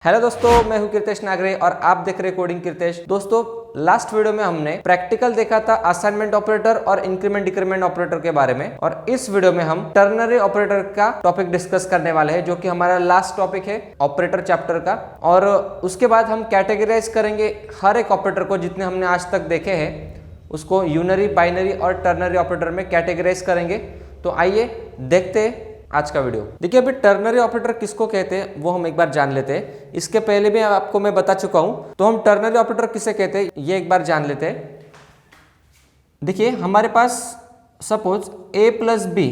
Hello दोस्तों, मैं हूं कीर्तेश नागरे और आप देख रहे कोडिंग कीर्तेश। दोस्तों, लास्ट वीडियो में हमने प्रैक्टिकल देखा था असाइनमेंट ऑपरेटर और इंक्रीमेंट डिक्रीमेंट ऑपरेटर के बारे में, और इस वीडियो में हम टर्नरी ऑपरेटर का टॉपिक डिस्कस करने वाले हैं, जो कि हमारा लास्ट टॉपिक है ऑपरेटर चैप्टर का। और उसके बाद हम कैटेगराइज करेंगे हर एक ऑपरेटर को, जितने हमने आज तक देखे हैं उसको यूनरी, बाइनरी और टर्नरी ऑपरेटर में कैटेगराइज करेंगे। तो आइए देखते हैं आज का वीडियो। देखिए, अभी टर्नरी ऑपरेटर किसको कहते हैं वो हम एक बार जान लेते हैं। इसके पहले भी आपको मैं बता चुका हूं, तो हम टर्नरी ऑपरेटर किसे कहते हैं ये एक बार जान लेते हैं। देखिए, हमारे पास सपोज a प्लस बी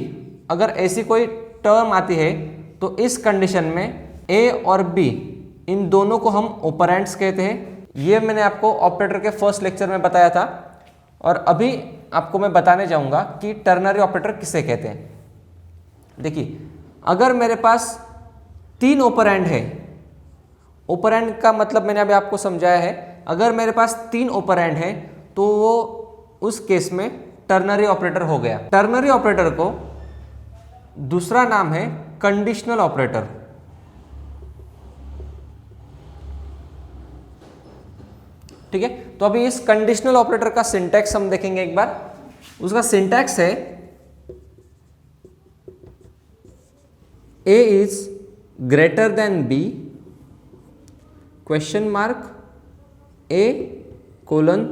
अगर ऐसी कोई टर्म आती है, तो इस कंडीशन में a और b इन दोनों को हम ऑपरेंड्स कहते हैं। ये मैंने आपको ऑपरेटर के फर्स्ट लेक्चर में बताया था, और अभी आपको मैं बताने जाऊंगा कि टर्नरी ऑपरेटर किसे कहते हैं। देखिए, अगर मेरे पास तीन ऑपरेंड है, ऑपरेंड का मतलब मैंने अभी आपको समझाया है, अगर मेरे पास तीन ऑपरेंड है तो वो उस केस में टर्नरी ऑपरेटर हो गया। टर्नरी ऑपरेटर को दूसरा नाम है कंडीशनल ऑपरेटर। ठीक है, तो अभी इस कंडीशनल ऑपरेटर का सिंटैक्स हम देखेंगे एक बार। उसका सिंटैक्स है A is greater than B question mark A colon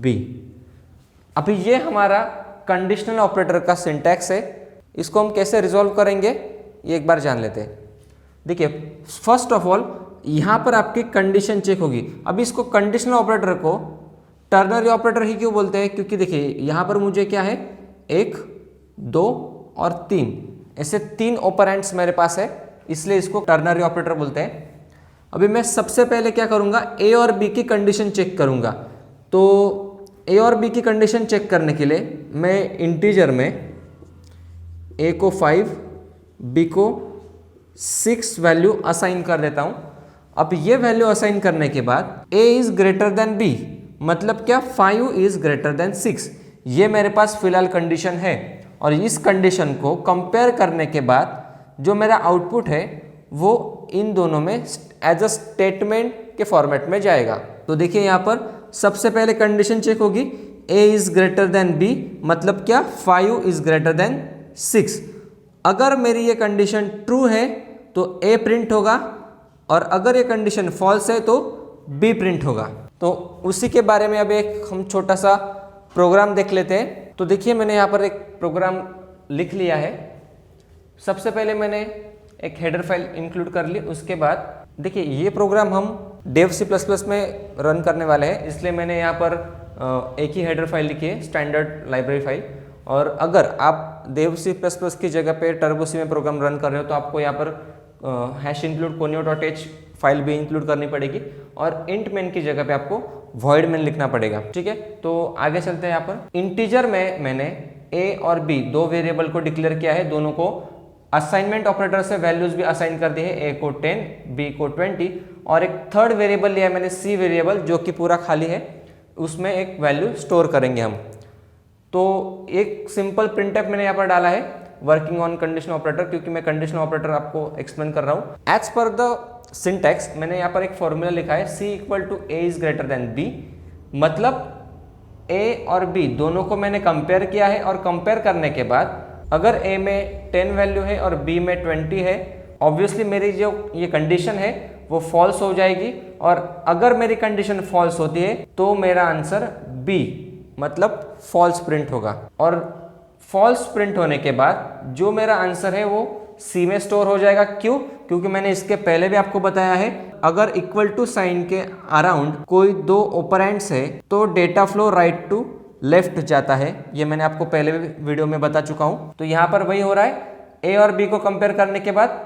B। अभी ये हमारा कंडीशनल ऑपरेटर का सिंटैक्स है। इसको हम कैसे रिजॉल्व करेंगे ये एक बार जान लेते हैं। देखिए, फर्स्ट ऑफ ऑल यहाँ पर आपकी कंडीशन चेक होगी। अभी इसको कंडीशनल ऑपरेटर को टर्नरी ऑपरेटर ही क्यों बोलते हैं, क्योंकि देखिए यहाँ पर मुझे क्या है, 1, 2 और 3 ऐसे तीन ऑपरेंड्स मेरे पास है, इसलिए इसको टर्नरी ऑपरेटर बोलते हैं। अभी मैं सबसे पहले क्या करूंगा, ए और बी की कंडीशन चेक करूंगा। तो ए और बी की कंडीशन चेक करने के लिए मैं इंटीजर में ए को 5, बी को 6 वैल्यू असाइन कर देता हूं। अब ये वैल्यू असाइन करने के बाद ए इज ग्रेटर देन बी, मतलब क्या, 5 इज ग्रेटर देन 6। ये मेरे पास फिलहाल कंडीशन है, और इस कंडीशन को कंपेयर करने के बाद जो मेरा आउटपुट है वो इन दोनों में एज अ स्टेटमेंट के फॉर्मेट में जाएगा। तो देखिए, यहाँ पर सबसे पहले कंडीशन चेक होगी, a is greater then b, मतलब क्या, 5 इज ग्रेटर देन 6। अगर मेरी ये कंडीशन ट्रू है तो a प्रिंट होगा, और अगर ये कंडीशन फॉल्स है तो b प्रिंट होगा। तो उसी के बारे में अब एक हम छोटा सा प्रोग्राम देख लेते हैं। तो देखिए, मैंने यहाँ पर एक प्रोग्राम लिख लिया है। सबसे पहले मैंने एक हेडर फाइल इंक्लूड कर ली। उसके बाद देखिए, ये प्रोग्राम हम डेव C++ में रन करने वाले हैं, इसलिए मैंने यहाँ पर एक ही हेडर फाइल लिखी है, स्टैंडर्ड लाइब्रेरी फाइल। और अगर आप डेव C++ की जगह पे टर्बो C में प्रोग्राम रन कर रहे हो तो आपको यहाँ पर #include conio.h फाइल भी इंक्लूड करनी पड़ेगी, और इंट मेन की जगह पे आपको वॉइड मेन लिखना पड़ेगा। ठीक है, तो आगे चलते हैं। यहाँ पर इंटीजर में मैंने a और b दो वेरिएबल को डिक्लेयर किया है, दोनों को असाइनमेंट ऑपरेटर से वैल्यूज भी असाइन कर दी है, a को 10, b को 20, और एक थर्ड वेरिएबल लिया है मैंने c वेरिएबल, जो कि पूरा खाली है, उसमें एक वैल्यू स्टोर करेंगे हम। तो एक सिंपल प्रिंटफ मैंने यहाँ पर डाला है, वर्किंग ऑन कंडीशनल ऑपरेटर, क्योंकि मैं कंडीशनल ऑपरेटर आपको एक्सप्लेन कर रहा हूँ। एज पर द सिंटैक्स मैंने यहाँ पर एक फॉर्मूला लिखा है, c = a is greater then b, मतलब a और b दोनों को मैंने कंपेयर किया है, और कंपेयर करने के बाद अगर a में 10 वैल्यू है और b में 20 है, ऑब्वियसली मेरी जो ये कंडीशन है वो फॉल्स हो जाएगी। और अगर मेरी कंडीशन फॉल्स होती है तो मेरा आंसर b मतलब फॉल्स प्रिंट होगा, और फॉल्स प्रिंट होने के बाद जो मेरा आंसर है वो C में स्टोर हो जाएगा। क्यों? क्योंकि मैंने इसके पहले भी आपको बताया है, अगर इक्वल टू साइन के अराउंड कोई दो ऑपरेंड्स है तो data flow right to left जाता है। ये मैंने आपको पहले भी वीडियो में बता चुका हूं। तो यहाँ पर वही हो रहा है, A और B को कंपेयर करने के बाद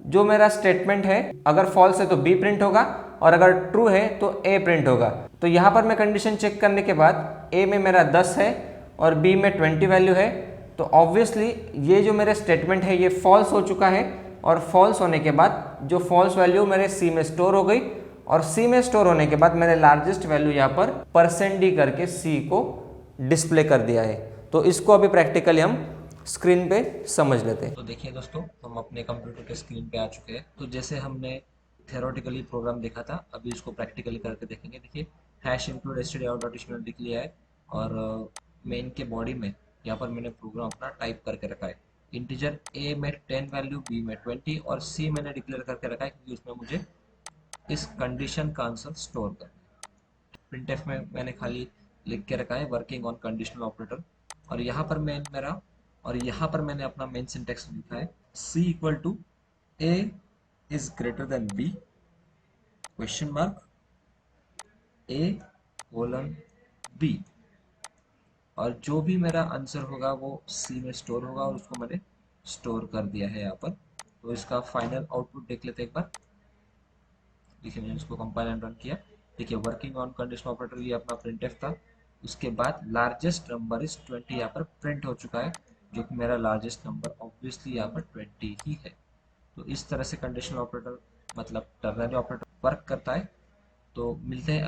जो मेरा स्टेटमेंट है, अगर फॉल्स है तो B प्रिंट होगा, और अगर ट्रू है तो A प्रिंट होगा। तो यहाँ पर मैं कंडीशन चेक करने के बाद A में मेरा 10 है और B में 20 वैल्यू है, तो ऑब्वियसली ये जो मेरे स्टेटमेंट है ये फॉल्स हो चुका है, और फॉल्स होने के बाद जो फॉल्स वैल्यू मेरे C में स्टोर हो गई, और C में स्टोर होने के बाद मैंने लार्जेस्ट वैल्यू यहाँ पर %d करके C को डिस्प्ले कर दिया है। तो इसको अभी प्रैक्टिकली हम स्क्रीन पे समझ लेते हैं। तो देखिए दोस्तों, हम अपने कंप्यूटर के स्क्रीन पे आ चुके हैं। तो जैसे हमने थेरोटिकली प्रोग्राम देखा था, अभी इसको प्रैक्टिकली करके देखेंगे। देखिए हैश इंक्लूड std.html लिख लिया है और मेन के बॉडी में यहाँ पर मैंने प्रोग्राम अपना टाइप करके रखा है। इंटीजर ए में 10 वैल्यू, बी में 20 और सी मैंने डिक्लेयर करके रखा है क्योंकि उसमें मुझे इस कंडीशन का आंसर स्टोर करना है। प्रिंटफ में मैंने खाली लिख के रखा है वर्किंग ऑन कंडीशनल ऑपरेटर, और यहाँ पर मैं मेरा और यहाँ पर मैंने अपना मेन सिंटेक्स लिखा है C equal to A is greater than B question mark A colon B, और जो भी मेरा आंसर होगा वो सी में स्टोर होगा और उसको मैंने स्टोर कर दिया है यहाँ पर। तो इसका फाइनल आउटपुट देख लेते हैं एक बार। देखिए मैंने इसको कंपाइल एंड रन किया। देखिए वर्किंग ऑन कंडीशनल ऑपरेटर ये अपना प्रिंटफ था। उसके बाद लार्जेस्ट नंबर इज 20 यहाँ पर प्रिंट हो चुका है, जो कि मेरा लार्जेस्ट नंबर ऑब्वियसली यहाँ पर 20 ही है। तो इस तरह से कंडीशनल ऑपरेटर मतलब टर्नरी ऑपरेटर वर्क करता है। तो मिलते हैं